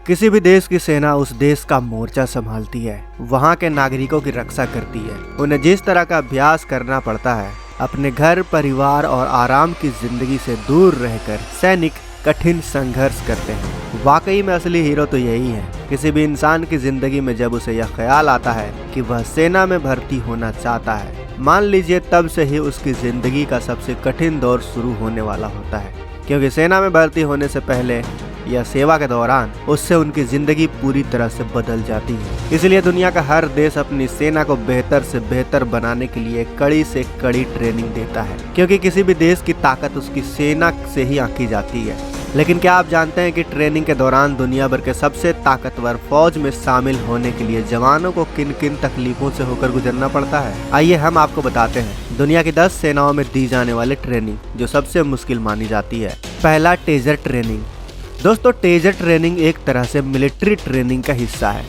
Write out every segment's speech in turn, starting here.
किसी भी देश की सेना उस देश का मोर्चा संभालती है, वहाँ के नागरिकों की रक्षा करती है। उन्हें जिस तरह का अभ्यास करना पड़ता है, अपने घर, परिवार और आराम की जिंदगी से दूर रहकर सैनिक कठिन संघर्ष करते हैं। वाकई में असली हीरो तो यही है। किसी भी इंसान की जिंदगी में जब उसे यह ख्याल आता है कि वह सेना में भर्ती होना चाहता है, मान लीजिए तब से ही उसकी जिंदगी का सबसे कठिन दौर शुरू होने वाला होता है। क्योंकि सेना में भर्ती होने से पहले या सेवा के दौरान उससे उनकी जिंदगी पूरी तरह से बदल जाती है। इसलिए दुनिया का हर देश अपनी सेना को बेहतर से बेहतर बनाने के लिए कड़ी से कड़ी ट्रेनिंग देता है, क्योंकि किसी भी देश की ताकत उसकी सेना से ही आंकी जाती है। लेकिन क्या आप जानते हैं कि ट्रेनिंग के दौरान दुनिया भर के सबसे ताकतवर फौज में शामिल होने के लिए जवानों को किन किन तकलीफों से होकर गुजरना पड़ता है? आइए हम आपको बताते हैं दुनिया की 10 सेनाओं में दी जाने वाली ट्रेनिंग जो सबसे मुश्किल मानी जाती है। पहला, टेजर ट्रेनिंग। दोस्तों, टेजर ट्रेनिंग एक तरह से मिलिट्री ट्रेनिंग का हिस्सा है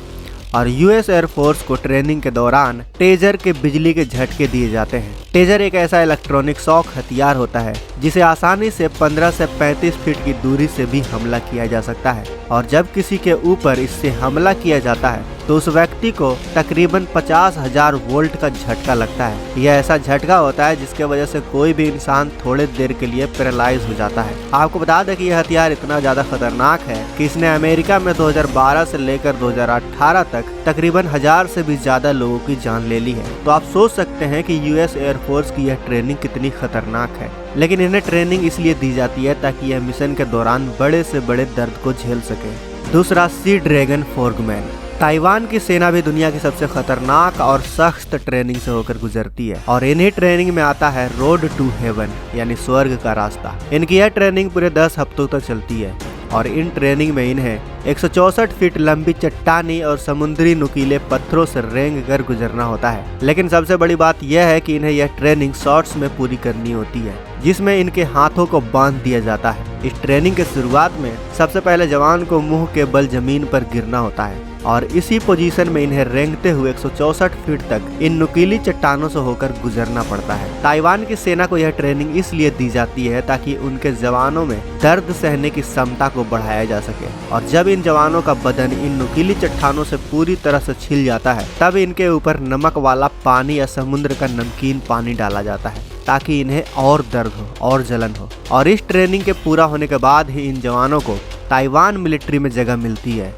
और यूएस एयरफोर्स को ट्रेनिंग के दौरान टेजर के बिजली के झटके दिए जाते हैं। टेजर एक ऐसा इलेक्ट्रॉनिक शॉक हथियार होता है जिसे आसानी से 15 से 35 फीट की दूरी से भी हमला किया जा सकता है, और जब किसी के ऊपर इससे हमला किया जाता है तो उस व्यक्ति को तकरीबन 50,000 वोल्ट का झटका लगता है। यह ऐसा झटका होता है जिसके वजह से कोई भी इंसान थोड़ी देर के लिए पैरालाइज हो जाता है। आपको बता दें कि यह हथियार इतना ज्यादा खतरनाक है कि इसने अमेरिका में 2012 से लेकर 2018 तक तकरीबन 1000 से भी ज्यादा लोगों की जान ले ली है। तो आप सोच सकते हैं कि यूएस एयरफोर्स की यह ट्रेनिंग कितनी खतरनाक है। लेकिन इन्हें ट्रेनिंग इसलिए दी जाती है ताकि यह मिशन के दौरान बड़े से बड़े दर्द को झेल सके। दूसरा, सी ड्रैगन फ्रॉगमैन। ताइवान की सेना भी दुनिया की सबसे खतरनाक और सख्त ट्रेनिंग से होकर गुजरती है, और इन्हीं ट्रेनिंग में आता है रोड टू हेवन यानी स्वर्ग का रास्ता। इनकी यह ट्रेनिंग पूरे 10 हफ्तों तक चलती है और इन ट्रेनिंग में इन्हें 164 फीट लंबी चट्टानी और समुद्री नुकीले पत्थरों से रेंग कर गुजरना होता है। लेकिन सबसे बड़ी बात यह है कि इन्हें यह ट्रेनिंग शॉर्ट्स में पूरी करनी होती है, जिसमें इनके हाथों को बांध दिया जाता है। इस ट्रेनिंग के शुरुआत में सबसे पहले जवान को मुंह के बल जमीन पर गिरना होता है और इसी पोजीशन में इन्हें रेंगते हुए 164 फीट तक इन नुकीली चट्टानों से होकर गुजरना पड़ता है। ताइवान की सेना को यह ट्रेनिंग इसलिए दी जाती है ताकि उनके जवानों में दर्द सहने की क्षमता को बढ़ाया जा सके, और जब इन जवानों का बदन इन नुकीली चट्टानों से पूरी तरह से छिल जाता है तब इनके ऊपर नमक वाला पानी या समुद्र का नमकीन पानी डाला जाता है ताकि इन्हें और दर्द हो और जलन हो। और इस ट्रेनिंग के पूरा होने के बाद ही इन जवानों को ताइवान मिलिट्री में जगह मिलती है।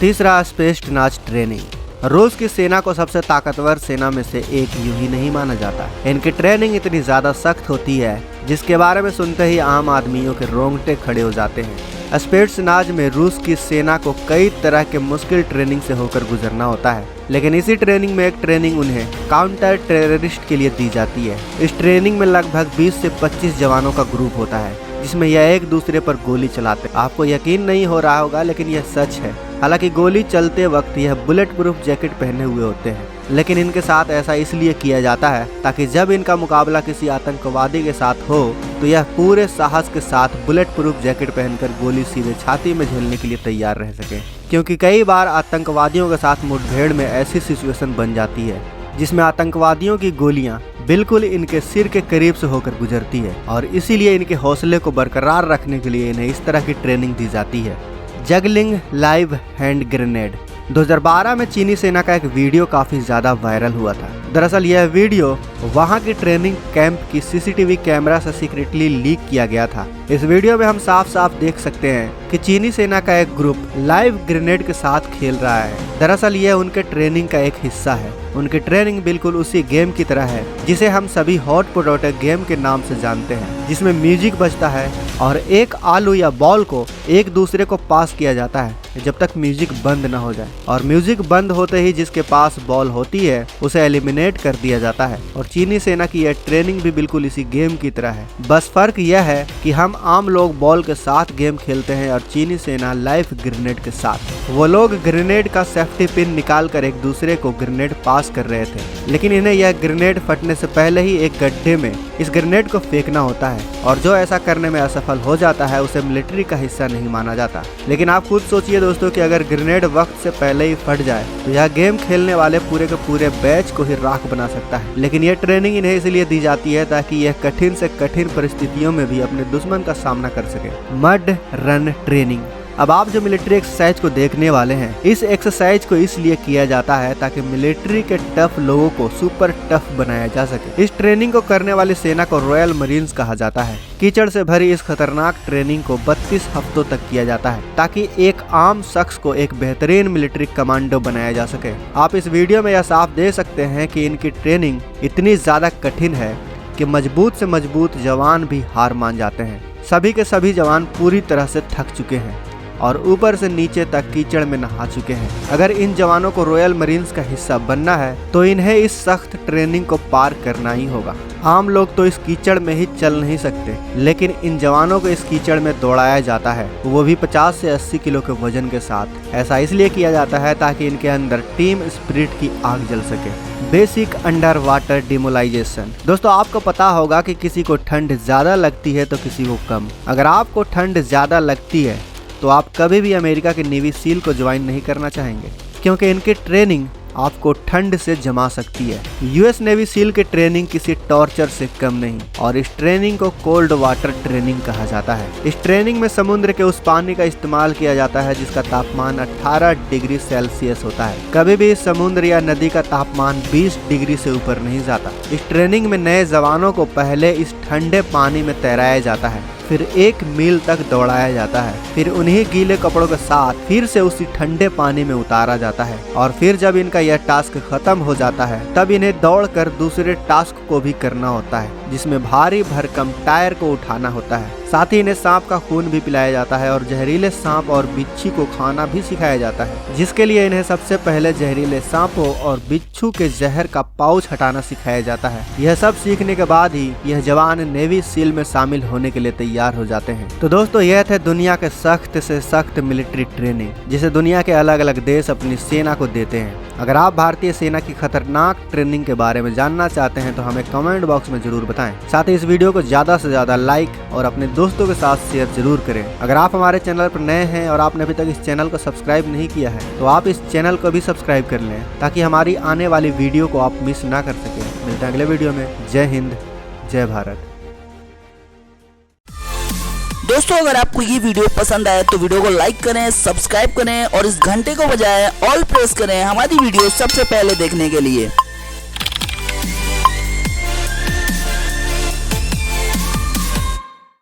तीसरा, स्पेस्टनाच ट्रेनिंग। रूस की सेना को सबसे ताकतवर सेना में से एक यूं ही नहीं माना जाता। इनकी ट्रेनिंग इतनी ज्यादा सख्त होती है जिसके बारे में सुनते ही आम आदमियों के रोंगटे खड़े हो जाते हैं। स्पेस्टनाच में रूस की सेना को कई तरह के मुश्किल ट्रेनिंग से होकर गुजरना होता है, लेकिन इसी ट्रेनिंग में एक ट्रेनिंग उन्हें काउंटर टेररिस्ट के लिए दी जाती है। इस ट्रेनिंग में लगभग 20 से 25 जवानों का ग्रुप होता है जिसमें यह एक दूसरे पर गोली चलाते हैं। आपको यकीन नहीं हो रहा होगा, लेकिन यह सच है। हालांकि गोली चलते वक्त यह बुलेट प्रूफ जैकेट पहने हुए होते हैं, लेकिन इनके साथ ऐसा इसलिए किया जाता है ताकि जब इनका मुकाबला किसी आतंकवादी के साथ हो तो यह पूरे साहस के साथ बुलेट प्रूफ जैकेट पहनकर गोली सीधे छाती में झेलने के लिए तैयार रह सके। क्योंकि कई बार आतंकवादियों के साथ मुठभेड़ में ऐसी सिचुएशन बन जाती है जिसमें आतंकवादियों की गोलियां बिल्कुल इनके सिर के करीब से होकर गुजरती है, और इसीलिए इनके हौसले को बरकरार रखने के लिए इन्हें इस तरह की ट्रेनिंग दी जाती है। Juggling live hand grenade. 2012 में चीनी सेना का एक वीडियो काफी ज्यादा वायरल हुआ था। दरअसल यह वीडियो वहां की ट्रेनिंग कैंप की सीसीटीवी कैमरा से सीक्रेटली लीक किया गया था। इस वीडियो में हम साफ साफ देख सकते हैं कि चीनी सेना का एक ग्रुप लाइव ग्रेनेड के साथ खेल रहा है। दरअसल यह उनके ट्रेनिंग का एक हिस्सा है। उनकी ट्रेनिंग बिल्कुल उसी गेम की तरह है जिसे हम सभी हॉट पोटैटो गेम के नाम से जानते हैं, जिसमें म्यूजिक बजता है और एक आलू या बॉल को एक दूसरे को पास किया जाता है जब तक म्यूजिक बंद न हो जाए, और म्यूजिक बंद होते ही जिसके पास बॉल होती है उसे एलिमिनेट कर दिया जाता है। और चीनी सेना की यह ट्रेनिंग भी बिल्कुल इसी गेम की तरह है, बस फर्क यह है कि हम आम लोग बॉल के साथ गेम खेलते हैं और चीनी सेना लाइव ग्रेनेड के साथ। वो लोग ग्रेनेड का सेफ्टी पिन निकाल कर एक दूसरे को ग्रेनेड पास कर रहे थे, लेकिन इन्हें यह ग्रेनेड फटने से पहले ही एक गड्ढे में इस ग्रेनेड को फेंकना होता है, और जो ऐसा करने में असफल हो जाता है उसे मिलिट्री का हिस्सा नहीं माना जाता। लेकिन आप खुद सोचिए दोस्तों कि अगर ग्रेनेड वक्त से पहले ही फट जाए तो यह गेम खेलने वाले पूरे के पूरे बैच को ही राख बना सकता है। लेकिन यह ट्रेनिंग इन्हें इसलिए दी जाती है ताकि यह कठिन से कठिन परिस्थितियों में भी अपने दुश्मन का सामना कर सके। Mud run training. अब आप जो मिलिट्री एक्सरसाइज को देखने वाले हैं, इस एक्सरसाइज को इसलिए किया जाता है ताकि मिलिट्री के टफ लोगों को सुपर टफ बनाया जा सके। इस ट्रेनिंग को करने वाली सेना को रॉयल मरीन्स कहा जाता है। कीचड़ से भरी इस खतरनाक ट्रेनिंग को 32 हफ्तों तक किया जाता है ताकि एक आम शख्स को एक बेहतरीन मिलिट्री कमांडो बनाया जा सके। आप इस वीडियो में यह साफ देख सकते हैं कि इनकी ट्रेनिंग इतनी ज्यादा कठिन है कि मजबूत से मजबूत जवान भी हार मान जाते हैं। सभी के सभी जवान पूरी तरह से थक चुके हैं और ऊपर से नीचे तक कीचड़ में नहा चुके हैं। अगर इन जवानों को रॉयल मरीन्स का हिस्सा बनना है तो इन्हें इस सख्त ट्रेनिंग को पार करना ही होगा। आम लोग तो इस कीचड़ में ही चल नहीं सकते, लेकिन इन जवानों को इस कीचड़ में दौड़ाया जाता है, वो भी 50 से 80 किलो के वजन के साथ। ऐसा इसलिए किया जाता है ताकि इनके अंदर टीम स्पिरिट की आग जल सके। Basic underwater demolition. दोस्तों, आपको पता होगा कि किसी को ठंड ज्यादा लगती है तो किसी को कम। अगर आपको ठंड ज्यादा लगती है तो आप कभी भी अमेरिका के नेवी सील को ज्वाइन नहीं करना चाहेंगे, क्योंकि इनकी ट्रेनिंग आपको ठंड से जमा सकती है। यूएस नेवी सील की ट्रेनिंग किसी टॉर्चर से कम नहीं और इस ट्रेनिंग को कोल्ड वाटर ट्रेनिंग कहा जाता है। इस ट्रेनिंग में समुद्र के उस पानी का इस्तेमाल किया जाता है जिसका तापमान 18 डिग्री सेल्सियस होता है। कभी भी समुद्र या नदी का तापमान 20 डिग्री से ऊपर नहीं जाता। इस ट्रेनिंग में नए जवानों को पहले इस ठंडे पानी में तैराया जाता है, फिर 1 मील तक दौड़ाया जाता है, फिर उन्हीं गीले कपड़ों के साथ फिर से उसी ठंडे पानी में उतारा जाता है और फिर जब इनका यह टास्क खत्म हो जाता है तब इन्हें दौड़कर दूसरे टास्क को भी करना होता है, जिसमें भारी भरकम टायर को उठाना होता है। साथ ही इन्हें सांप का खून भी पिलाया जाता है और जहरीले सांप और बिच्छू को खाना भी सिखाया जाता है, जिसके लिए इन्हें सबसे पहले जहरीले सांपों और बिच्छू के जहर का पाउच हटाना सिखाया जाता है। यह सब सीखने के बाद ही यह जवान नेवी सील में शामिल होने के लिए तैयार हो जाते हैं। तो दोस्तों, यह थे दुनिया के सख्त से सख्त मिलिट्री ट्रेनिंग जिसे दुनिया के अलग अलग देश अपनी सेना को देते हैं। अगर आप भारतीय सेना की खतरनाक ट्रेनिंग के बारे में जानना चाहते हैं तो हमें कमेंट बॉक्स में जरूर बताएं। साथ ही इस वीडियो को ज्यादा से ज्यादा लाइक और अपने दोस्तों के साथ शेयर जरूर करें। अगर आप हमारे चैनल पर नए हैं और आपने अभी तक इस चैनल को सब्सक्राइब नहीं किया है तो आप इस चैनल को भी सब्सक्राइब कर लें ताकि हमारी आने वाली वीडियो को आप मिस ना कर सकें। मिलते हैं अगले वीडियो में। जय हिंद, जय भारत। दोस्तों, अगर आपको ये वीडियो पसंद आए तो वीडियो को लाइक करें, सब्सक्राइब करें और इस घंटे को बजाय ऑल प्रेस करें हमारी वीडियो सबसे पहले देखने के लिए।